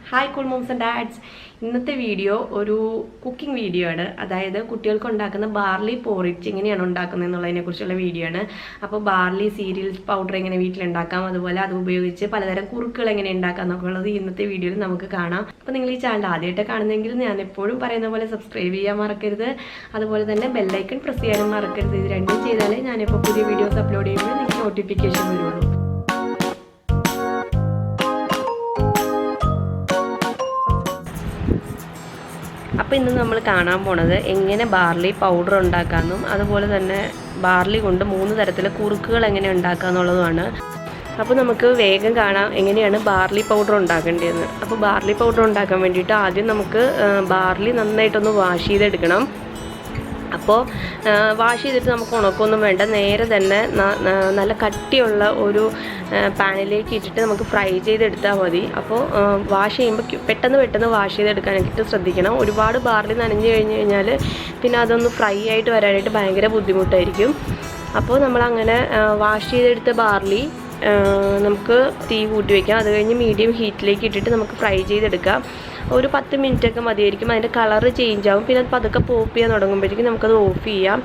Hi cool moms and dads. ഇന്നത്തെ video ഒരു cooking video ആണ്. അതായത് കുട്ടികൾക്ക് ഉണ്ടാക്കുന്ന ബാർലി പോറിച്ച് എങ്ങനെയാണ് ഉണ്ടാക്കുന്നത് എന്നുള്ളതിനെ കുറിച്ചുള്ള വീഡിയോ ആണ്. അപ്പോൾ ബാർലി സീരിയൽസ് പൗഡർ എങ്ങനെ വീട്ടിലുണ്ടാക്കാം, അതുപോലെ അത് ഉപയോഗിച്ച് പലതരം കുറുക്കുകൾ എങ്ങനെ ഉണ്ടാക്കാം എന്നൊക്കെ ഉള്ളത് ഇന്നത്തെ വീഡിയോയിൽ നമുക്ക് കാണാം. അപ്പോൾ നിങ്ങൾ ഈ ചാനൽ ആദ്യമായിട്ട് കാണുന്നെങ്കിൽ ഞാൻ എപ്പോഴും പറയുന്ന പോലെ സബ്സ്ക്രൈബ് ചെയ്യാൻ മറക്കരുത്. അതുപോലെ തന്നെ ബെല്ലൈക്കൺ പ്രസ് ചെയ്യാനും മറക്കരുത്. ഇത് രണ്ടും ചെയ്താലേ ഞാനിപ്പോൾ പുതിയ വീഡിയോസ് അപ്ലോഡ് ചെയ്യുമ്പോൾ നിങ്ങൾക്ക് നോട്ടിഫിക്കേഷൻ വരുള്ളൂ. അപ്പോൾ ഇന്ന് നമ്മൾ കാണാൻ പോണത് എങ്ങനെ ബാർലി പൗഡർ ഉണ്ടാക്കാമെന്നും അതുപോലെ തന്നെ ബാർലി കൊണ്ട് 3 തരത്തിലെ കുറുക്കുകൾ എങ്ങനെ ഉണ്ടാക്കുക എന്നുള്ളതുമാണ്. അപ്പോൾ നമുക്ക് വേഗം കാണാം എങ്ങനെയാണ് ബാർലി പൗഡർ ഉണ്ടാക്കേണ്ടതെന്ന്. അപ്പോൾ ബാർലി പൗഡർ ഉണ്ടാക്കാൻ വേണ്ടിയിട്ട് ആദ്യം നമുക്ക് ബാർലി നന്നായിട്ടൊന്ന് വാഷ് ചെയ്തെടുക്കണം. അപ്പോൾ വാഷ് ചെയ്തിട്ട് നമുക്ക് ഉണക്കൊന്നും വേണ്ട, നേരെ തന്നെ നല്ല കട്ടിയുള്ള ഒരു പാനിലേക്ക് ഇട്ടിട്ട് നമുക്ക് ഫ്രൈ ചെയ്തെടുത്താൽ മതി. അപ്പോൾ വാഷ് ചെയ്യുമ്പോൾ പെട്ടെന്ന് വാഷ് ചെയ്തെടുക്കാനായിട്ട് ശ്രദ്ധിക്കണം. ഒരുപാട് ബാർലി നനഞ്ഞു കഴിഞ്ഞാൽ പിന്നെ അതൊന്ന് ഫ്രൈ ആയിട്ട് വരാനായിട്ട് ഭയങ്കര ബുദ്ധിമുട്ടായിരിക്കും. അപ്പോൾ നമ്മളങ്ങനെ വാഷ് ചെയ്തെടുത്ത ബാർലി നമുക്ക് തീ കൂട്ടി വയ്ക്കാം. അത് കഴിഞ്ഞ് മീഡിയം ഹീറ്റിലേക്ക് ഇട്ടിട്ട് നമുക്ക് ഫ്രൈ ചെയ്തെടുക്കാം. ഒരു 10 മിനിറ്റൊക്കെ മതിയായിരിക്കും. അതിൻ്റെ കളറ് ചേഞ്ച് ആവും. പിന്നെ അത് പതുക്കെ പോപ്പ് ചെയ്യാൻ തുടങ്ങുമ്പോഴേക്കും നമുക്കത് ഓഫ് ചെയ്യാം.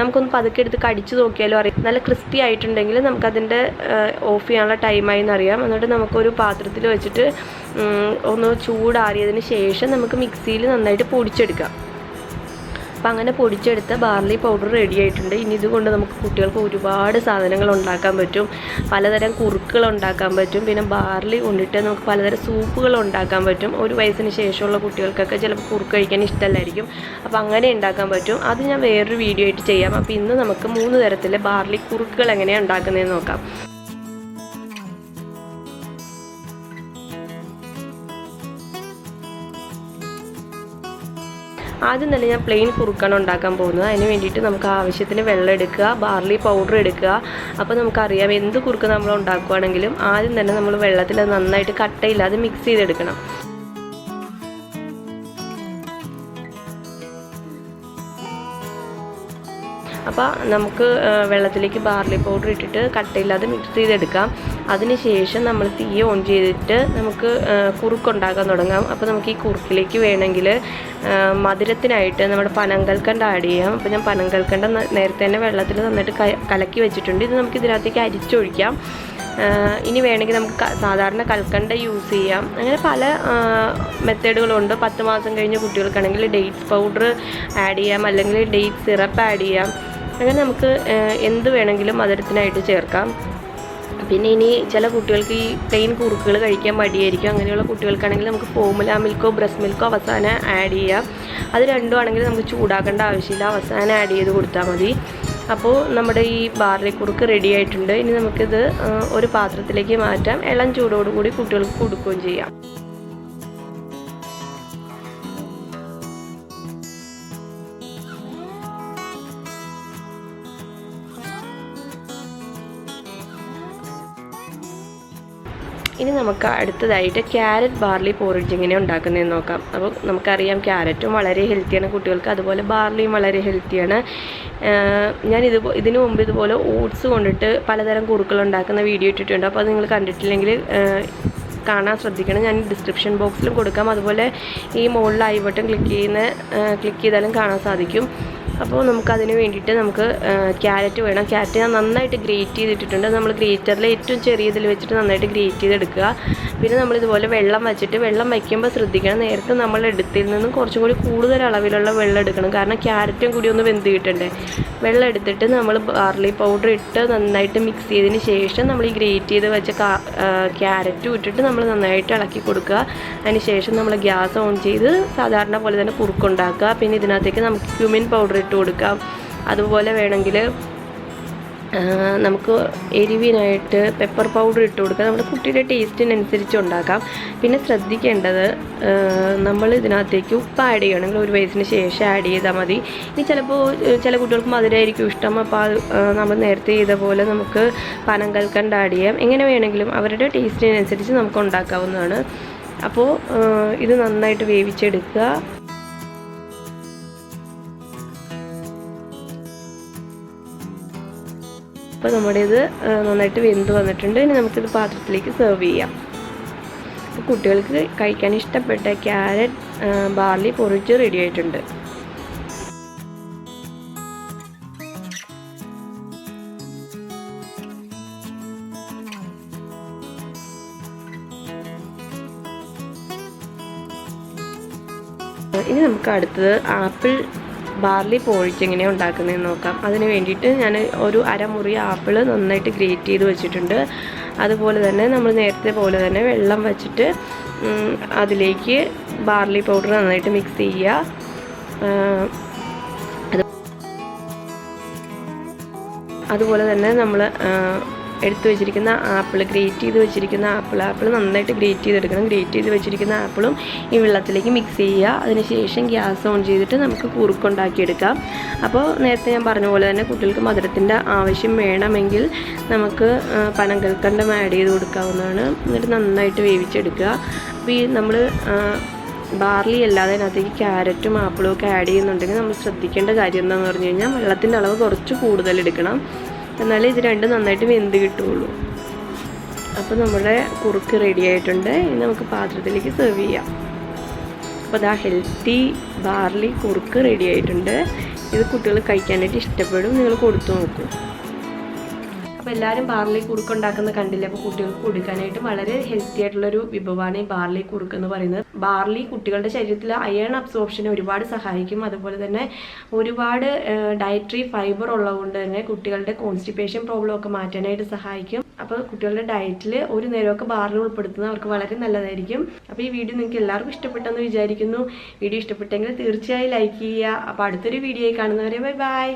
നമുക്കൊന്ന് പതുക്കെ എടുത്ത് കടിച്ച് നോക്കിയാലും അറിയാം. നല്ല ക്രിസ്പി ആയിട്ടുണ്ടെങ്കിൽ നമുക്കതിൻ്റെ ഓഫ് ചെയ്യാനുള്ള ടൈമായി എന്നറിയാം. എന്നിട്ട് നമുക്കൊരു പാത്രത്തിൽ വെച്ചിട്ട് ഒന്ന് ചൂടാറിയതിന് ശേഷം നമുക്ക് മിക്സിയിൽ നന്നായിട്ട് പൊടിച്ചെടുക്കാം. അപ്പം അങ്ങനെ പൊടിച്ചെടുത്ത ബാർലി പൗഡർ റെഡി ആയിട്ടുണ്ട്. ഇനി ഇതുകൊണ്ട് നമുക്ക് കുട്ടികൾക്ക് ഒരുപാട് സാധനങ്ങൾ ഉണ്ടാക്കാൻ പറ്റും. പലതരം കുറുക്കുകൾ ഉണ്ടാക്കാൻ പറ്റും. പിന്നെ ബാർലി കൊണ്ടിട്ട് നമുക്ക് പലതരം സൂപ്പുകൾ ഉണ്ടാക്കാൻ പറ്റും. 1 വയസ്സിന് ശേഷമുള്ള കുട്ടികൾക്കൊക്കെ ചിലപ്പോൾ കുറുക്ക് കഴിക്കാൻ ഇഷ്ടമല്ലായിരിക്കും. അപ്പോൾ അങ്ങനെ ഉണ്ടാക്കാൻ പറ്റും. അത് ഞാൻ വേറൊരു വീഡിയോ ആയിട്ട് ചെയ്യാം. അപ്പോൾ ഇന്ന് നമുക്ക് 3 തരത്തിലെ ബാർലി കുറുക്കുകൾ എങ്ങനെയാണ് ഉണ്ടാക്കുന്നതെന്ന് നോക്കാം. ആദ്യം തന്നെ ഞാൻ പ്ലെയിൻ കുറുക്കാണ് ഉണ്ടാക്കാൻ പോകുന്നത്. അതിന് വേണ്ടിയിട്ട് നമുക്ക് ആവശ്യത്തിന് വെള്ളം എടുക്കുക, ബാർലി പൗഡർ എടുക്കുക. അപ്പോൾ നമുക്കറിയാം എന്ത് കുറുക്ക് നമ്മൾ ഉണ്ടാക്കുകയാണെങ്കിലും ആദ്യം തന്നെ നമ്മൾ വെള്ളത്തിൽ നന്നായിട്ട് കട്ടയില്ലാതെ മിക്സ് ചെയ്തെടുക്കണം. അപ്പോൾ നമുക്ക് വെള്ളത്തിലേക്ക് ബാർലി പൗഡർ ഇട്ടിട്ട് കട്ടയില്ലാതെ മിക്സ് ചെയ്തെടുക്കാം. അതിനുശേഷം നമ്മൾ തീ ഓൺ ചെയ്തിട്ട് നമുക്ക് കുറുക്കുണ്ടാക്കാൻ തുടങ്ങാം. അപ്പോൾ നമുക്ക് ഈ കുറുക്കിലേക്ക് വേണമെങ്കിൽ മധുരത്തിനായിട്ട് നമ്മുടെ പനങ്കൽക്കണ്ട ആഡ് ചെയ്യാം. അപ്പോൾ ഞാൻ പനങ്കൽക്കണ്ട നേരത്തെ തന്നെ വെള്ളത്തിൽ നന്നായിട്ട് കലക്കി വെച്ചിട്ടുണ്ട്. ഇത് നമുക്ക് ഇതിനകത്തേക്ക് അരിച്ചൊഴിക്കാം. ഇനി വേണമെങ്കിൽ നമുക്ക് സാധാരണ കൽക്കണ്ട യൂസ് ചെയ്യാം. അങ്ങനെ പല മെത്തേഡുകളുണ്ട്. 10 മാസം കഴിഞ്ഞ കുട്ടികൾക്കാണെങ്കിൽ ഡേറ്റ്സ് പൗഡർ ആഡ് ചെയ്യാം, അല്ലെങ്കിൽ ഡേറ്റ് സിറപ്പ് ആഡ് ചെയ്യാം. അങ്ങനെ നമുക്ക് എന്ത് വേണമെങ്കിലും മധുരത്തിനായിട്ട് ചേർക്കാം. പിന്നെ ഇനി ചില കുട്ടികൾക്ക് ഈ പ്ലെയിൻ കുറുക്കുകൾ കഴിക്കാൻ മടിയായിരിക്കും. അങ്ങനെയുള്ള കുട്ടികൾക്കാണെങ്കിൽ നമുക്ക് ഫോർമുല മിൽക്കോ ബ്രസ്റ്റ് മിൽക്കോ അവസാനം ആഡ് ചെയ്യാം. അത് രണ്ടും ആണെങ്കിൽ നമുക്ക് ചൂടാക്കേണ്ട ആവശ്യമില്ല, അവസാനം ആഡ് ചെയ്ത് കൊടുത്താൽ മതി. അപ്പോൾ നമ്മുടെ ഈ ബാർലി കുറുക്ക് റെഡി ആയിട്ടുണ്ട്. ഇനി നമുക്കിത് ഒരു പാത്രത്തിലേക്ക് മാറ്റാം. ഇളം ചൂടോടുകൂടി കുട്ടികൾക്ക് കൊടുക്കുകയും ചെയ്യാം. ഇനി നമുക്ക് അടുത്തതായിട്ട് ക്യാരറ്റ് ബാർലി പോറിച്ച് എങ്ങനെ ഉണ്ടാക്കുന്നതെന്ന് നോക്കാം. അപ്പോൾ നമുക്കറിയാം ക്യാരറ്റും വളരെ ഹെൽത്തിയാണ് കുട്ടികൾക്ക്, അതുപോലെ ബാർലിയും വളരെ ഹെൽത്തിയാണ്. ഞാൻ ഇതിനു മുമ്പ് ഇതുപോലെ ഓട്സ് കൊണ്ടിട്ട് പലതരം കുറുക്കുകൾ ഉണ്ടാക്കുന്ന വീഡിയോ ഇട്ടിട്ടുണ്ട്. അപ്പോൾ അത് നിങ്ങൾ കണ്ടിട്ടില്ലെങ്കിൽ കാണാൻ ശ്രദ്ധിക്കണം. ഞാൻ ഡിസ്ക്രിപ്ഷൻ ബോക്സിലും കൊടുക്കാം. അതുപോലെ ഈ മുകളിൽ ഐ ബട്ടൺ ക്ലിക്ക് ചെയ്താലും കാണാൻ സാധിക്കും. അപ്പോൾ നമുക്കതിന് വേണ്ടിയിട്ട് നമുക്ക് ക്യാരറ്റ് വേണം. ക്യാരറ്റ് ഞാൻ നന്നായിട്ട് ഗ്രേറ്റ് ചെയ്തിട്ടുണ്ട്. നമ്മൾ ഗ്രേറ്ററിൽ ഏറ്റവും ചെറിയതിൽ വെച്ചിട്ട് നന്നായിട്ട് ഗ്രേറ്റ് ചെയ്തെടുക്കുക. പിന്നെ നമ്മളിതുപോലെ വെള്ളം വയ്ക്കുമ്പോൾ ശ്രദ്ധിക്കണം, നേരത്തെ നമ്മൾ എടുത്തിൽ നിന്നും കുറച്ചും കൂടി കൂടുതൽ അളവിലുള്ള വെള്ളം എടുക്കണം. കാരണം ക്യാരറ്റും കൂടി ഒന്ന് വെന്ത് കിട്ടണ്ടേ. വെള്ളം എടുത്തിട്ട് നമ്മൾ ബാർലി പൗഡർ ഇട്ട് നന്നായിട്ട് മിക്സ് ചെയ്തതിന് ശേഷം നമ്മൾ ഈ ഗ്രേറ്റ് ചെയ്ത് വെച്ച ക്യാരറ്റും ഇട്ടിട്ട് നമ്മൾ നന്നായിട്ട് ഇളക്കി കൊടുക്കുക. അതിന് ശേഷം നമ്മൾ ഗ്യാസ് ഓൺ ചെയ്ത് സാധാരണ പോലെ തന്നെ കുറുക്കുണ്ടാക്കുക. പിന്നെ ഇതിനകത്തേക്ക് നമുക്ക് ക്യുമിൻ പൗഡർ ഇട്ട് കൊടുക്കാം. അതുപോലെ വേണമെങ്കിൽ നമുക്ക് എരിവിനായിട്ട് പെപ്പർ പൗഡർ ഇട്ട് കൊടുക്കാം. നമ്മുടെ കുട്ടിയുടെ ടേസ്റ്റിനനുസരിച്ച് ഉണ്ടാക്കാം. പിന്നെ ശ്രദ്ധിക്കേണ്ടത്, നമ്മൾ ഇതിനകത്തേക്ക് ഉപ്പ് ആഡ് ചെയ്യണമെങ്കിൽ 1 വയസ്സിന് ശേഷം ആഡ് ചെയ്താൽ മതി. ഇനി ചിലപ്പോൾ ചില കുട്ടികൾക്ക് മധുരമായിരിക്കും ഇഷ്ടം. അപ്പോൾ അത് നമ്മൾ നേരത്തെ ചെയ്ത പോലെ നമുക്ക് പനങ്കൽക്കണ്ട ആഡ് ചെയ്യാം. എങ്ങനെ വേണമെങ്കിലും അവരുടെ ടേസ്റ്റിനനുസരിച്ച് നമുക്ക് ഉണ്ടാക്കാവുന്നതാണ്. അപ്പോൾ ഇത് നന്നായിട്ട് വേവിച്ചെടുക്കുക. അപ്പോൾ നമ്മുടെ ഇത് നന്നായിട്ട് വെന്ത് വന്നിട്ടുണ്ട്. ഇനി നമുക്കിത് പാത്രത്തിലേക്ക് സെർവ് ചെയ്യാം. അപ്പോൾ കുട്ടികൾക്ക് കഴിക്കാൻ ഇഷ്ടപ്പെട്ട ക്യാരറ്റ് ബാർലി പൊറിച്ച് റെഡി ആയിട്ടുണ്ട്. ഇനി നമുക്ക് അടുത്തത് ആപ്പിൾ ബാർലി പോഴിച്ച് എങ്ങനെയാണ് ഉണ്ടാക്കുന്നതെന്ന് നോക്കാം. അതിന് വേണ്ടിയിട്ട് ഞാൻ ഒരു അരമുറി ആപ്പിൾ നന്നായിട്ട് ഗ്രേറ്റ് ചെയ്ത് വെച്ചിട്ടുണ്ട്. അതുപോലെ തന്നെ നമ്മൾ നേരത്തെ പോലെ തന്നെ വെള്ളം വെച്ചിട്ട് അതിലേക്ക് ബാർലി പൗഡർ നന്നായിട്ട് മിക്സ് ചെയ്യുക. അതുപോലെ തന്നെ നമ്മൾ എടുത്തു വെച്ചിരിക്കുന്ന ആപ്പിൾ, ഗ്രേറ്റ് ചെയ്ത് വെച്ചിരിക്കുന്ന ആപ്പിൾ നന്നായിട്ട് ഗ്രേറ്റ് ചെയ്തെടുക്കണം. ഗ്രേറ്റ് ചെയ്ത് വെച്ചിരിക്കുന്ന ആപ്പിളും ഈ വെള്ളത്തിലേക്ക് മിക്സ് ചെയ്യുക. അതിനുശേഷം ഗ്യാസ് ഓൺ ചെയ്തിട്ട് നമുക്ക് കുറുക്കുണ്ടാക്കിയെടുക്കാം. അപ്പോൾ നേരത്തെ ഞാൻ പറഞ്ഞ പോലെ തന്നെ കുട്ടികൾക്ക് മധുരത്തിൻ്റെ ആവശ്യം വേണമെങ്കിൽ നമുക്ക് പനങ്കൽക്കണ്ടം ആഡ് ചെയ്ത് കൊടുക്കാവുന്നതാണ്. എന്നിട്ട് നന്നായിട്ട് വേവിച്ചെടുക്കുക. അപ്പോൾ ഈ നമ്മൾ ബാർലി അല്ലാതെ അതിനകത്തേക്ക് ക്യാരറ്റും ആപ്പിളും ഒക്കെ ആഡ് ചെയ്യുന്നുണ്ടെങ്കിൽ നമ്മൾ ശ്രദ്ധിക്കേണ്ട കാര്യം എന്താണെന്ന് പറഞ്ഞു കഴിഞ്ഞാൽ വെള്ളത്തിൻ്റെ അളവ് കുറച്ച് കൂടുതൽ എടുക്കണം. എന്നാലേ ഇത് രണ്ടും നന്നായിട്ട് വെന്ത് കിട്ടുകയുള്ളൂ. അപ്പോൾ നമ്മുടെ കുറുക്ക് റെഡി ആയിട്ടുണ്ട്. ഇനി നമുക്ക് പാത്രത്തിലേക്ക് സെർവ് ചെയ്യാം. അപ്പോൾ അതാ ഹെൽത്തി ബാർലി കുറുക്ക് റെഡി ആയിട്ടുണ്ട്. ഇത് കുട്ടികൾ കഴിക്കാനായിട്ട് ഇഷ്ടപ്പെടും. നിങ്ങൾ കൊടുത്തു നോക്കൂ. അപ്പോൾ എല്ലാവരും ബാർലി കുറുക്ക് ഉണ്ടാക്കുന്ന കണ്ടില്ല. അപ്പോൾ കുട്ടികൾക്ക് കൊടുക്കാനായിട്ട് വളരെ ഹെൽത്തി ആയിട്ടുള്ളൊരു വിഭവമാണ് ഈ ബാർലി കുറുക്ക് എന്ന് പറയുന്നത്. ബാർലി കുട്ടികളുടെ ശരീരത്തിൽ അയൺ അബ്സോർപ്ഷനെ ഒരുപാട് സഹായിക്കും. അതുപോലെ തന്നെ ഒരുപാട് ഡയറ്ററി ഫൈബർ ഉള്ളതുകൊണ്ട് തന്നെ കുട്ടികളുടെ കോൺസ്റ്റിപ്പേഷൻ പ്രോബ്ലം ഒക്കെ മാറ്റാനായിട്ട് സഹായിക്കും. അപ്പോൾ കുട്ടികളുടെ ഡയറ്റിൽ ഒരു നേരമൊക്കെ ബാർലി ഉൾപ്പെടുത്തുന്നത് അവർക്ക് വളരെ നല്ലതായിരിക്കും. അപ്പോൾ ഈ വീഡിയോ നിങ്ങൾക്ക് എല്ലാവർക്കും ഇഷ്ടപ്പെട്ടെന്ന് വിചാരിക്കുന്നു. വീഡിയോ ഇഷ്ടപ്പെട്ടെങ്കിൽ തീർച്ചയായും ലൈക്ക് ചെയ്യുക. അപ്പോൾ അടുത്തൊരു വീഡിയോയിൽ കാണുന്നവരെ ബൈ ബൈ.